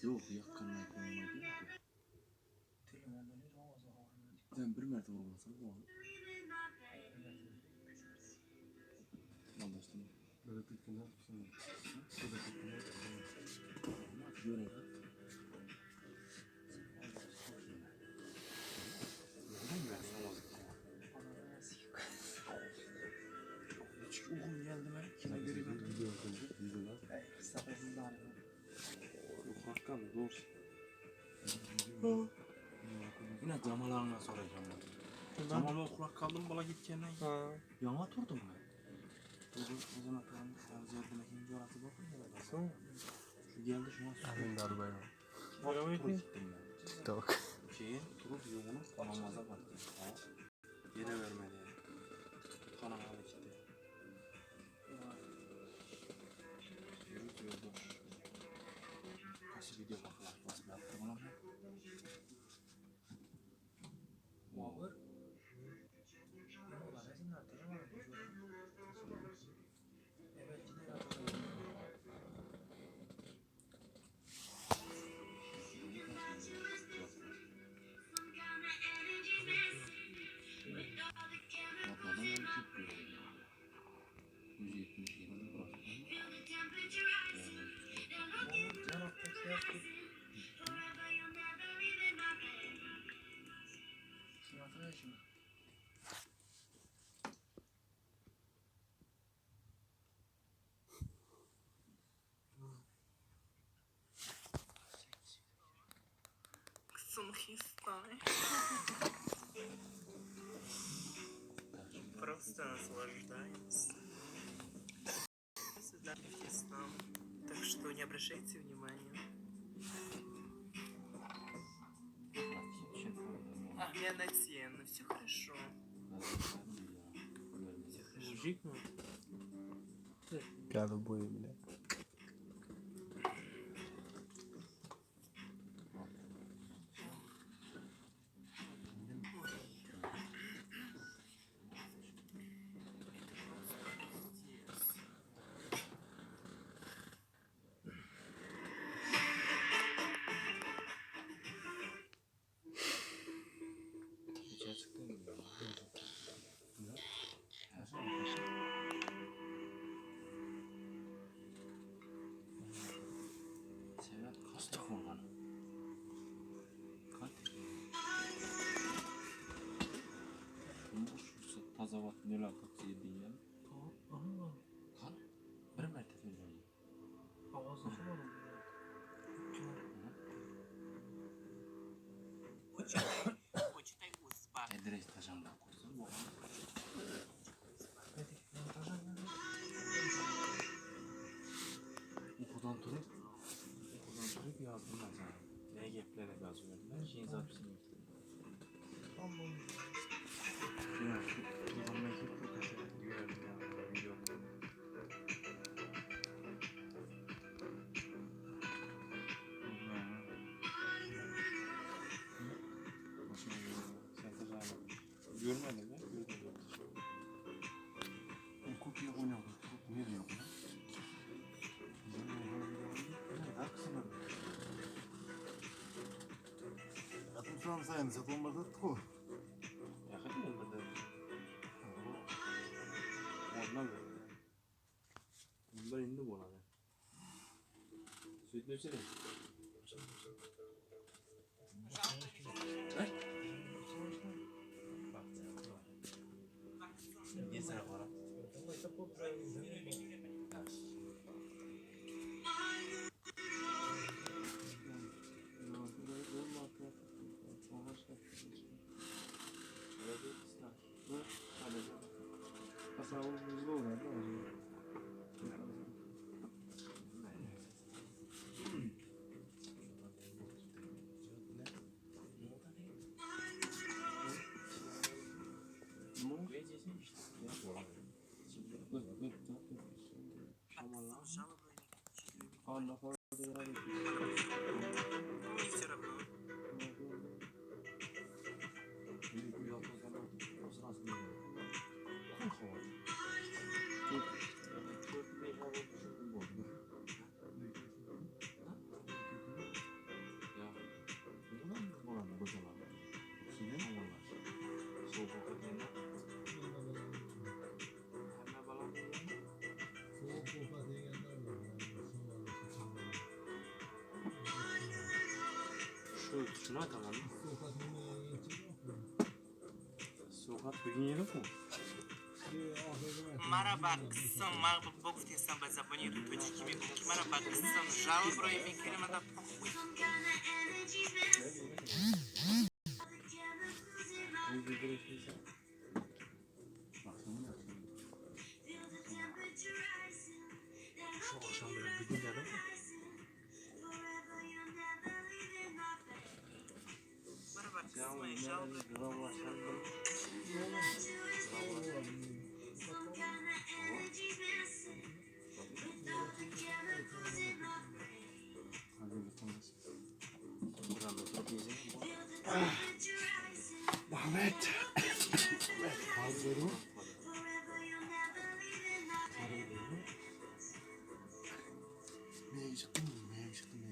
Yok yakınlar olmadı. Sen bir mertebe olmasan bu olur. Anlaştım. Böyle tıkkına şimdi. Şurada tıkkına. Böyle bak. Hiç uygun geldi mi? Kime göre ben? Videolar. Sabahında arıyorum. Yok hakkım doğrusu. Yine camalarına soracağım ben. Camalı okulak kaldım bala gideceğine. Yana oturdum ben. Durdum o zaman ben ziyademe ikinci orası bakın ya. Nasıl? Şu geldi şuna sordu. Amin de arabaya. Oraya gittim ben. Tamam. Şeyin durup yolunu kanamaza baktım. Yere vermedi. Kanamaza gitti. Yürüt yolda. Kaç video baklar. Nasıl bir attım ona mı? Olur. Самохистай. Просто наслаждаемся. Сюда Хистом. Так что не обращайте внимания. Я на тему, все хорошо. Все хорошо. Мужик, ну. Голубой, бля. Tazavat neler kapsaydı ya? Kan? Bir mertebe böyle. Ağzı var mı? Почитай успех. Edres taşanda kursun bu. Okudan durup yazdım ben sana. Ne geplere yazıyorum ben. Şeyin zapsını yükledim. Tamam. Ya buradan mektup kurtaşı diyorum ya. Video. Görmedim mi? Görmedim. O kutuya oynadım. Nereye yok lan? Atmışan sayın satılmadı tuğ. Yakın mı burada? Ondan mı? Bundan indi bu arada. Süt ne içelim? Niye sana para? Allah Allah. Мне все равно. Şuna tamam. Sokak bugün yeri mi? Merhaba kızım, mağlup bu guftesan ben zabani tutucu gibi. Merhaba kızım, java burayı bir kelimeden pohkuy. Şu akşam böyle bir gün dedim mi? Merhaba kızım, java burayı. Ahmet. Hazır mı? Neye çıktın mı? Neye çıktın?